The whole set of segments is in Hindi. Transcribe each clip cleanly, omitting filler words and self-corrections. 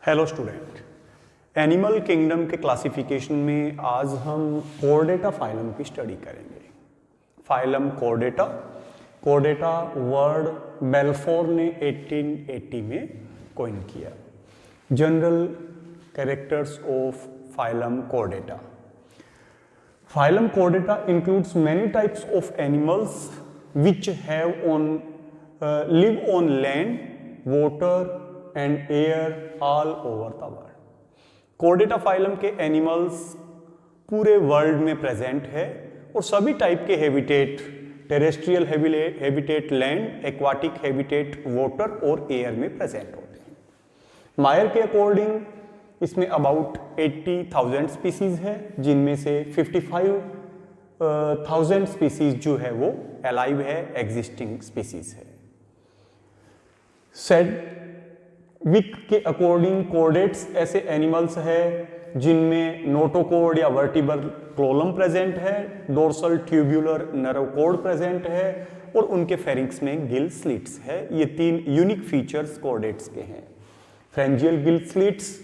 हेलो स्टूडेंट, एनिमल किंगडम के क्लासिफिकेशन में आज हम कोर्डेटा फाइलम की स्टडी करेंगे। Phylum Chordata, Chordata word Balfour ने 1880 में कॉइन किया। General characters of phylum Chordata. Phylum Chordata includes many types of animals which have live on land, water and air all over the world. Chordata phylum के एनिमल्स पूरे वर्ल्ड में प्रेजेंट है और सभी टाइप के habitat, terrestrial habitat, land, aquatic habitat, water और एयर में प्रेजेंट होते हैं। मायर के अकॉर्डिंग इसमें अबाउट 80,000 स्पीसीज है, जिनमें से 55,000 स्पीसीज जो है वो अलाइव है, एग्जिस्टिंग स्पीसीज है। सेडविक के अकॉर्डिंग कोर्डेट्स ऐसे एनिमल्स है जिनमें नोटोकोड या वर्टिब्रल कोलम प्रेजेंट है, dorsal tubular nerve cord present है और उनके फेरिंक्स में गिल स्लिट्स है। ये तीन यूनिक फीचर्स कोर्डेट्स के हैं: फ्रेंजियल gill slits,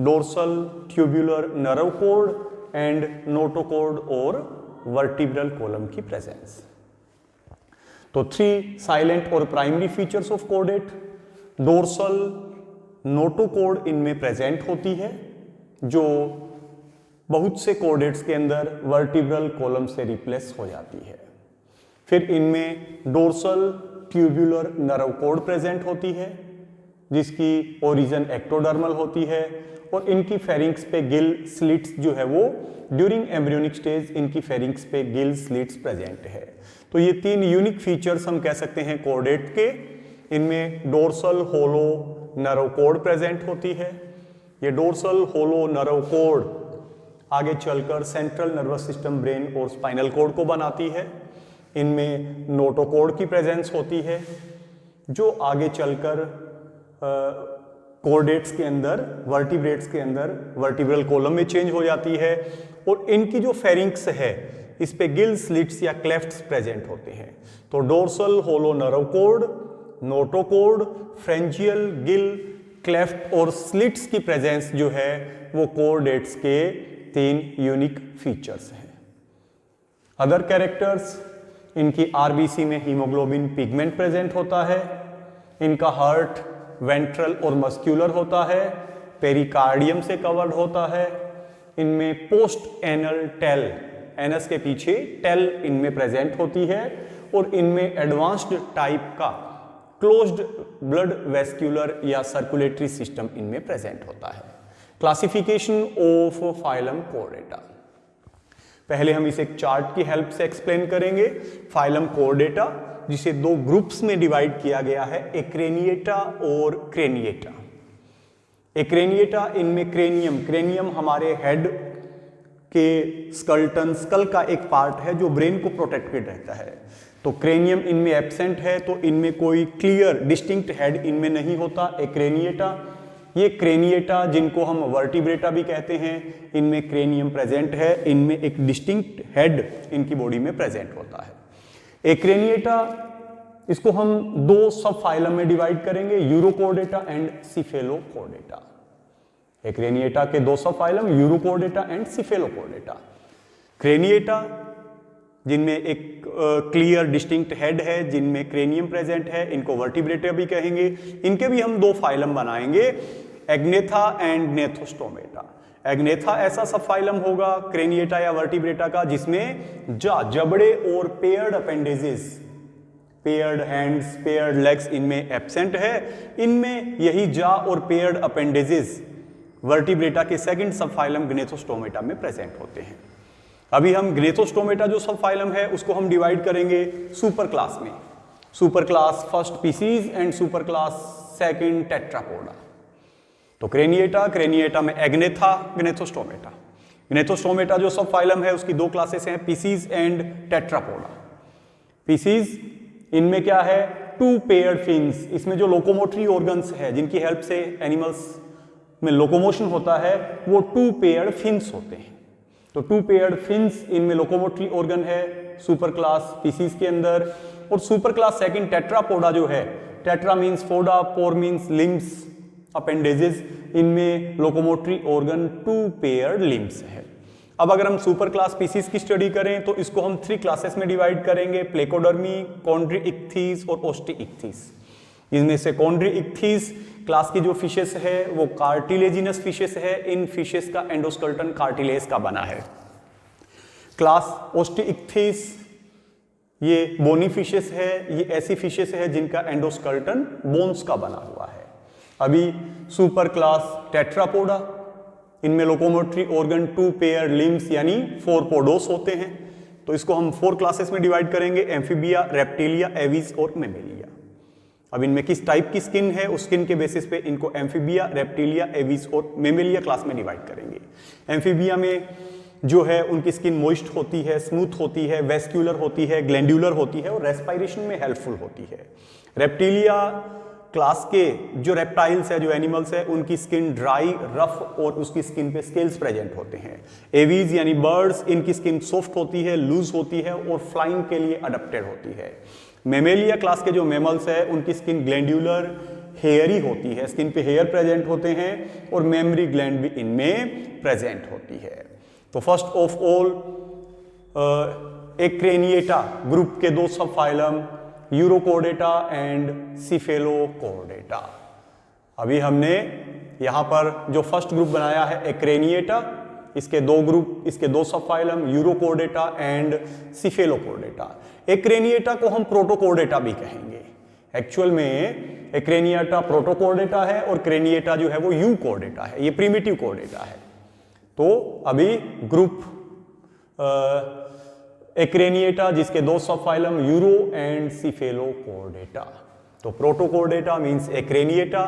dorsal tubular nerve code and notochord और वर्टिब्रल कोलम की प्रेजेंस। तो 3 साइलेंट और primary features of chordate. Dorsal notochord इनमें प्रेजेंट होती है, जो बहुत से कोर्डेट्स के अंदर वर्टिब्रल कॉलम से रिप्लेस हो जाती है। फिर इनमें dorsal tubular nerve cord present होती है, जिसकी ओरिजिन एक्टोडर्मल होती है और इनकी फेरिंक्स पे गिल स्लिट्स जो है वो ड्यूरिंग एम्ब्रियोनिक स्टेज इनकी फेरिंक्स पे गिल स्लिट्स प्रेजेंट है। तो ये 3 यूनिक फीचर्स हम कह सकते हैं कोर्डेट के। इनमें dorsal hollow nerve cord present होती है। ये डोर्सल होलो नर्व कोड आगे चलकर सेंट्रल नर्वस सिस्टम, ब्रेन और स्पाइनल कोड को बनाती है। इनमें नोटोकोड की प्रेजेंस होती है, जो आगे चलकर कोर्डेट्स के अंदर, वर्टिब्रेट्स के अंदर वर्टिब्रल कॉलम में चेंज हो जाती है और इनकी जो फेरिंक्स है इस पे गिल स्लिट्स या क्लेफ्ट्स प्रेजेंट होते हैं। तो dorsal hollow nerve cord, notochord, pharyngeal gill, cleft और स्लिट्स की प्रेजेंस जो है वो कोर्डेट्स के 3 यूनिक फीचर्स हैं। अदर कैरेक्टर्स, इनकी आरबीसी में हीमोग्लोबिन पिगमेंट प्रेजेंट होता है। इनका हार्ट वेंट्रल और मस्क्यूलर होता है, पेरिकार्डियम से कवर्ड होता है। इनमें पोस्ट एनल टेल, एनस के पीछे टेल इनमें प्रेजेंट होती है और इनमें एडवांस्ड टाइप का क्लोज्ड ब्लड वेस्क्यूलर या सर्कुलेटरी सिस्टम इनमें प्रेजेंट होता है। क्लासिफिकेशन ऑफ फाइलम कोर्डेटा, पहले हम इसे एक चार्ट की हेल्प से एक्सप्लेन करेंगे। फाइलम कोर्डेटा, जिसे 2 ग्रुप्स में डिवाइड किया गया है, एक्रेनिएटा और क्रेनिएटा। एक्रेनिएटा, इनमें क्रेनियम हमारे हेड के स्कल का एक पार्ट है जो ब्रेन को प्रोटेक्टेड रहता है। तो क्रेनियम इनमें एब्सेंट है, तो इनमें कोई क्लियर डिस्टिंक्ट हेड इनमें नहीं होता। एक्रेनिएटा, ये क्रेनिएटा जिनको हम वर्टिब्रेटा भी कहते हैं, इनमें क्रेनियम प्रेजेंट है, इनमें एक डिस्टिंक्ट हेड इनकी बॉडी में प्रेजेंट होता है। एक्रेनिएटा, इसको हम 2 सब फाइलम में डिवाइड करेंगे, यूरोकोर्डेटा एंड सिफेलोकोर्डेटा। एक्रेनिएटा के 2 सब फाइलम, यूरोकोर्डेटा एंड सिफेलोकोर्डेटा। क्रेनिएटा, जिनमें एक क्लियर डिस्टिंक्ट हेड है, जिनमें क्रेनियम प्रेजेंट है, इनको वर्टिब्रेटा भी कहेंगे। इनके भी हम 2 फाइलम बनाएंगे, एग्नेथा एंड नेथोस्टोमेटा। एग्नेथा ऐसा सब फाइलम होगा क्रेनिएटा या वर्टिब्रेटा का जिसमें जबड़े और paired appendages, paired hands, paired legs इनमें एब्सेंट है। इनमें यही जा और पेयर्ड अपेंडेजेस वर्टिब्रेटा के सेकंड सब फाइलम ग्नेथोस्टोमेटा में प्रेजेंट होते हैं। अभी हम ग्नेथोस्टोमेटा जो सब फाइलम है उसको हम डिवाइड करेंगे सुपर क्लास में। Super class first Pisces and super class second Tetrapoda. तो क्रेनिएटा में एग्नेथा, ग्नेथोस्टोमेटा। ग्नेथोस्टोमेटा जो सब फाइलम है उसकी 2 क्लासेस हैं, पीसीज एंड टेट्रापोडा। पीसीज, इनमें क्या है, 2 पेयर्ड फिन्स। इसमें जो लोकोमोटरी ऑर्गन्स है जिनकी हेल्प से एनिमल्स में लोकोमोशन होता है वो 2 पेयर्ड फिन्स होते हैं। तो 2 पेयर्ड फिन्स इनमें लोकोमोटरी ऑर्गन है सुपर क्लास पीसीज के अंदर। और सुपर क्लास सेकंड टेट्रापोडा जो है, टेट्रा मीन्स फोडा, पोर मीन्स लिम्स, अपेंडेजेस, इनमें लोकोमोटरी ऑर्गन, 2 पेयर्ड लिम्स है। अब अगर हम सुपर क्लास स्पीसीज की स्टडी करें तो इसको हम 3 क्लासेस में डिवाइड करेंगे, प्लेकोडर्मी, कॉन्ड्रीइक्थीस और ओस्टिइक्थीस। इनमें से कॉन्ड्रीइक्थीस क्लास की जो फिशेस है वो कार्टिलेजिनस फिशेस है, इन फिशेस का एंडोस्केलेटन कार्टिलेज का बना है। क्लास ओस्टिइक्थीस ये बोनी फिशेस है, ये ऐसी फिशेस है जिनका एंडोस्केलेटन बोन्स का बना हुआ है। अभी सुपर क्लास टेट्रापोडा, इनमें लोकोमोटरी ऑर्गन, 2 पेयर लिम्स यानी 4 पोडोस होते हैं। तो इसको हम 4 क्लासेस में डिवाइड करेंगे, एम्फीबिया, रेप्टिलिया, एविस और मेमेलिया। अब इनमें किस टाइप की स्किन है उस स्किन के बेसिस पे इनको एम्फीबिया, रेप्टिलिया, एविस और मेमेलिया क्लास में डिवाइड करेंगे। एम्फीबिया में जो है उनकी स्किन मॉइस्ट होती है, स्मूथ होती है, वेस्क्यूलर होती है, ग्लैंड्यूलर होती है और रेस्पिरेशन में हेल्पफुल होती है। रेप्टिलिया क्लास के जो रेप्टाइल्स है, जो एनिमल्स है, उनकी स्किन ड्राई, रफ और उसकी स्किन पे स्केल्स प्रेजेंट होते हैं। एवीज यानी बर्ड्स, इनकी स्किन सॉफ्ट होती है, लूज होती है और फ्लाइंग के लिए अडेप्टेड होती है। मेमेलिया क्लास के जो मेमल्स है उनकी स्किन ग्लैंड्यूलर, हेयरी होती है, स्किन पे हेयर प्रेजेंट होते हैं और मेमरी ग्लैंड भी इनमें प्रेजेंट होती है। तो फर्स्ट ऑफ ऑल एक्रेनिएटा ग्रुप के 2 सब फाइलम, यूरोकोर्डेटा एंड सिफेलोकोर्डेटा। अभी हमने यहां पर जो फर्स्ट ग्रुप बनाया है एक्रेनिएटा, इसके 2 ग्रुप, इसके 2 सब फाइलम, यूरोकोर्डेटा एंड सिफेलोकोर्डेटा। एक्रेनिएटा को हम प्रोटोकोर्डेटा भी कहेंगे। एक्चुअल में एक्रेनिएटा प्रोटोकोर्डेटा है और क्रेनिएटा जो है वो यूकोर्डेटा है, ये प्रिमिटिव कोर्डेटा है। तो अभी ग्रुप एक्रेनिएटा जिसके 2 सब फाइलम, यूरो एंड सिफेलोकोर्डेटा। तो प्रोटोकोर्डेटा मींस एक्रेनिएटा,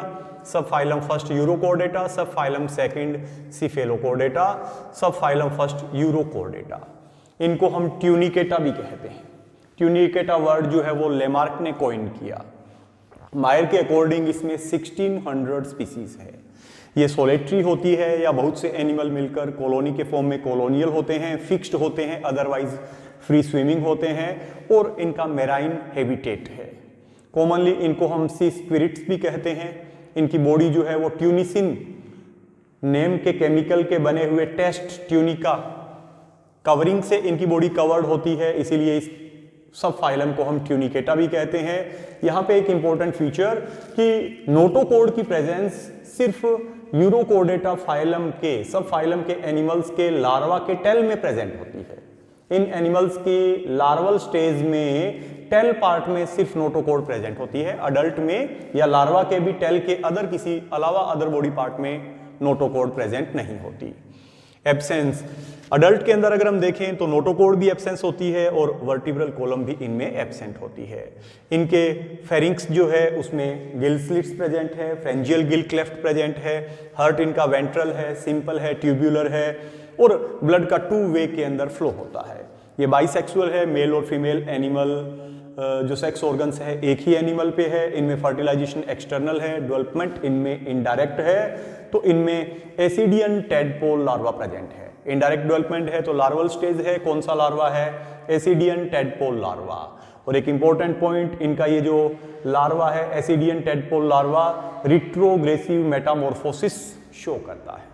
सब फाइलम फर्स्ट यूरोकोर्डेटा, सब फाइलम सेकंड सिफेलोकोर्डेटा, सब फाइलम फर्स्ट यूरोकोर्डेटा। इनको हम ट्यूनिकेटा भी कहते हैं। ट्यूनिकेटा वर्ड जो है वो लेमार्क ने कॉइन किया। मायर के अकॉर्डिंग इसमें 1600 स्पीसीज है। ये सोलेटरी होती है या बहुत से एनिमल मिलकर कॉलोनी के फॉर्म में कॉलोनियल होते हैं, फिक्स्ड होते हैं, अदरवाइज फ्री स्विमिंग होते हैं और इनका मेराइन हैबिटेट है। कॉमनली इनको हम सी स्पिरिट्स भी कहते हैं। इनकी बॉडी जो है वो ट्यूनिसिन नेम के केमिकल के बने हुए टेस्ट ट्यूनिका कवरिंग से इनकी बॉडी कवर्ड होती है, इसीलिए इस सब फाइलम को हम ट्यूनिकेटा भी कहते हैं। यहाँ पे एक इंपॉर्टेंट फीचर कि नोटोकोड की प्रेजेंस सिर्फ यूरोकोर्डेटा फाइलम के, सब फाइलम के एनिमल्स के लार्वा के टेल में प्रेजेंट होती है। इन एनिमल्स की लार्वल स्टेज में टेल पार्ट में सिर्फ नोटोकोड प्रेजेंट होती है, अडल्ट में या लार्वा के भी टेल के अदर किसी अलावा अदर बॉडी पार्ट में नोटोकोड प्रेजेंट नहीं होती। एब्सेंस, अडल्ट के अंदर अगर हम देखें तो नोटोकोड भी एब्सेंस होती है और वर्टिब्रल कॉलम भी इनमें एब्सेंट होती है। इनके फेरिंक्स जो है उसमें गिल स्लिट्स प्रेजेंट है, फ्रेंजियल गिल क्लेफ्ट प्रेजेंट है, हार्ट इनका वेंट्रल है, सिंपल है, ट्यूब्यूलर है और ब्लड का 2 वे के अंदर फ्लो होता है। ये बाइसेक्सुअल है, मेल और फीमेल एनिमल जो सेक्स ऑर्गन्स है एक ही एनिमल पे है। इनमें फर्टिलाइजेशन एक्सटर्नल है, डेवलपमेंट इनमें इनडायरेक्ट है। तो इनमें एसिडियन टेडपोल लार्वा प्रेजेंट है। इनडायरेक्ट डेवलपमेंट है तो लार्वल स्टेज है, कौन सा लार्वा है? Ascidian tadpole larva. और एक इंपॉर्टेंट पॉइंट, इनका ये जो लार्वा है ascidian tadpole larva retrogressive Metamorphosis show करता है।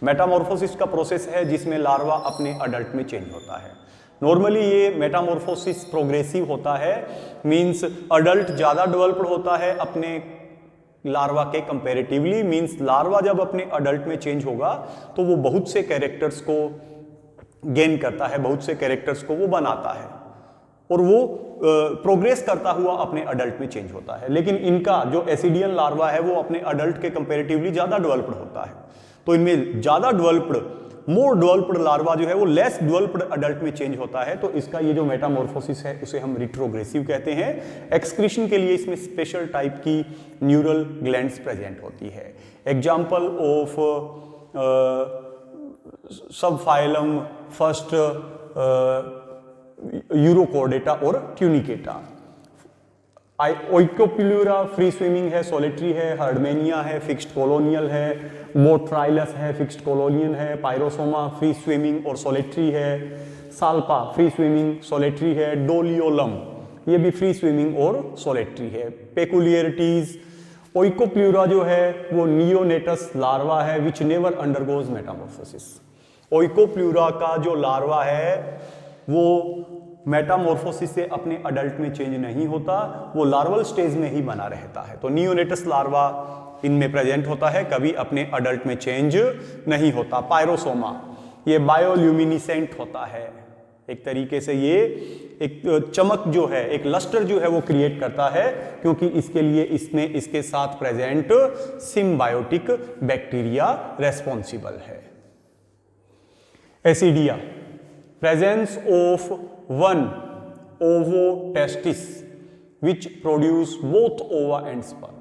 मेटामॉर्फोसिस का प्रोसेस है जिसमें लार्वा अपने अडल्ट में चेंज होता है। नॉर्मली ये मेटामॉर्फोसिस प्रोग्रेसिव होता है, मींस अडल्ट ज़्यादा डेवलप्ड होता है अपने लार्वा के कंपैरेटिवली। मींस लार्वा जब अपने अडल्ट में चेंज होगा तो वो बहुत से कैरेक्टर्स को गेन करता है, बहुत से कैरेक्टर्स को वो बनाता है और वो प्रोग्रेस करता हुआ अपने अडल्ट में चेंज होता है। लेकिन इनका जो एसिडियन लार्वा है वो अपने अडल्ट के कंपैरेटिवली ज़्यादा डेवलप्ड होता है। तो इनमें ज़्यादा डेवलप्ड, मोर डेवलप्ड लार्वा जो है वो लेस डेवलप्ड अडल्ट में चेंज होता है। तो इसका ये जो मेटामॉर्फोसिस है उसे हम रिट्रोग्रेसिव कहते हैं। एक्सक्रीशन के लिए इसमें स्पेशल टाइप की न्यूरल ग्लैंड्स प्रेजेंट होती है। एग्जाम्पल ऑफ सब फाइलम फर्स्ट यूरोकोर्डेटा और ट्यूनिकेटा। ओइकोप्यूरा फ्री स्विमिंग है, सोलिटरी है, हर्डमेनिया है, फिक्स्ड कॉलोनियल है, मोट्राइलस है, फिक्स्ड कॉलोनियल है, पायरोसोमा फ्री स्विमिंग और सोलिटरी है, साल्पा फ्री स्विमिंग सोलिटरी है, डोलियोलम ये भी फ्री स्विमिंग और सोलिटरी है। पेकुलियरिटीज ओइकोप्ल्यूरा जो है वो नियोनेटस लार्वा है विच नेवर अंडरगोज मेटामॉर्फोसिस। ओइकोप्ल्यूरा का जो लार्वा है वो मेटामॉर्फोसिस से अपने अडल्ट में चेंज नहीं होता, वो लार्वल स्टेज में ही बना रहता है। तो नियोनेटस लार्वा इनमें प्रेजेंट होता है, कभी अपने अडल्ट में चेंज नहीं होता। पायरोसोमा ये बायोल्यूमिनिसेंट होता है, एक तरीके से ये एक चमक जो है, एक लस्टर जो है वो क्रिएट करता है, क्योंकि इसके लिए इसमें इसके साथ प्रेजेंट सिम्बायोटिक बैक्टीरिया रेस्पॉन्सिबल है। Ascidia, presence of one ovotestis which produce both ova and sperm.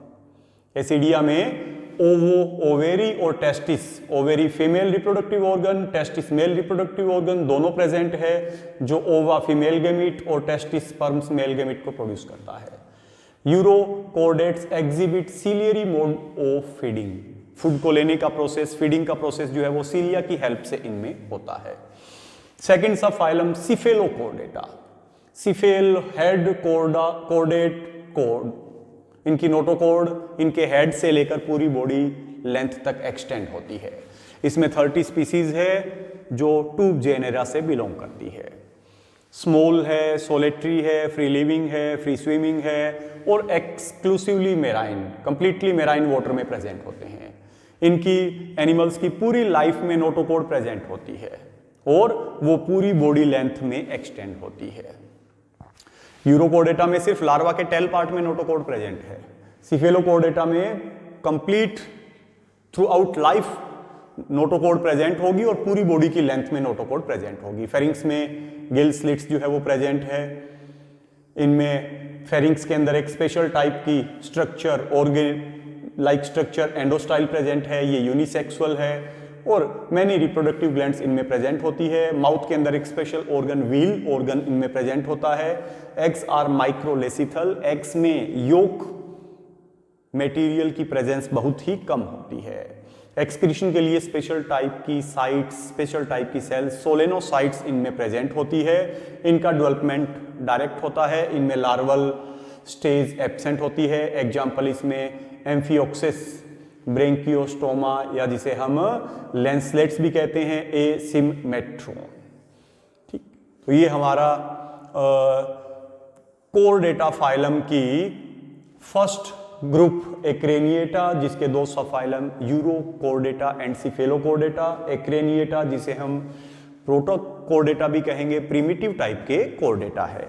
Ascidia में ओवेरी और testis, ovary female reproductive organ, testis male reproductive organ दोनों प्रेजेंट है, जो ओवा फीमेल गैमीट और टेस्टिस स्पर्म्स मेल गैमीट को प्रोड्यूस करता है। Urochordates exhibit ciliary mode of feeding, food को लेने का प्रोसेस, फीडिंग का प्रोसेस जो है वो सीलिया की हेल्प से इनमें होता है। सेकेंड सब फाइलम सिफेलोकोर्डेटा, सिफेल हेड कोर्डेट कोर्ड, इनकी नोटोकोर्ड इनके हेड से लेकर पूरी बॉडी लेंथ तक एक्सटेंड होती है। इसमें 30 स्पीसीज है जो ट्यूब जेनेरा से बिलोंग करती है। स्मॉल है, सोलेटरी है, फ्री लिविंग है, फ्री स्विमिंग है और exclusively marine, completely marine water में प्रेजेंट होते हैं। इनकी एनिमल्स की पूरी लाइफ में नोटोकोड प्रेजेंट होती है और वो पूरी बॉडी लेंथ में एक्सटेंड होती है। यूरोकोर्डेटा में सिर्फ लार्वा के टेल पार्ट में नोटोकोड प्रेजेंट है। सिफेलोकोर्डेटा में complete through out life notochord present होगी और पूरी बॉडी की लेंथ में नोटोकोड प्रेजेंट होगी। फेरिंग्स में गिल स्लिट्स जो है वो प्रेजेंट है। इनमें फेरिंग्स के अंदर एक स्पेशल टाइप की structure, organ like structure endostyle present है, ये यूनिसेक्सुअल है और मैनी रिप्रोडक्टिव ग्लैंड्स इनमें प्रेजेंट होती है। माउथ के अंदर एक स्पेशल ऑर्गन व्हील ऑर्गन इनमें प्रेजेंट होता है। एग्स आर माइक्रोलेसिथल, एग्स में योक मटेरियल की प्रेजेंस बहुत ही कम होती है। एक्सक्रीशन के लिए स्पेशल टाइप की साइट्स, स्पेशल टाइप की सेल्स, सोलेनोसाइट्स इनमें प्रेजेंट होती है। इनका डेवलपमेंट डायरेक्ट होता है, इनमें लार्वल स्टेज एब्सेंट होती है। एग्जाम्पल इसमें एम्फियोक्सिस, ब्रेंकियोस्टोमा या जिसे हम लेंसलेट्स भी कहते हैं, एसिमेट्रोन। ठीक, तो ये हमारा कोर्डेटा फाइलम की फर्स्ट ग्रुप एक्रेनिएटा, जिसके दो सब फाइलम यूरोकोर्डेटा एंड सिफेलोकोर्डेटा। एक्रेनिएटा जिसे हम प्रोटोकोर्डेटा भी कहेंगे, प्रिमिटिव टाइप के कोर्डेटा है।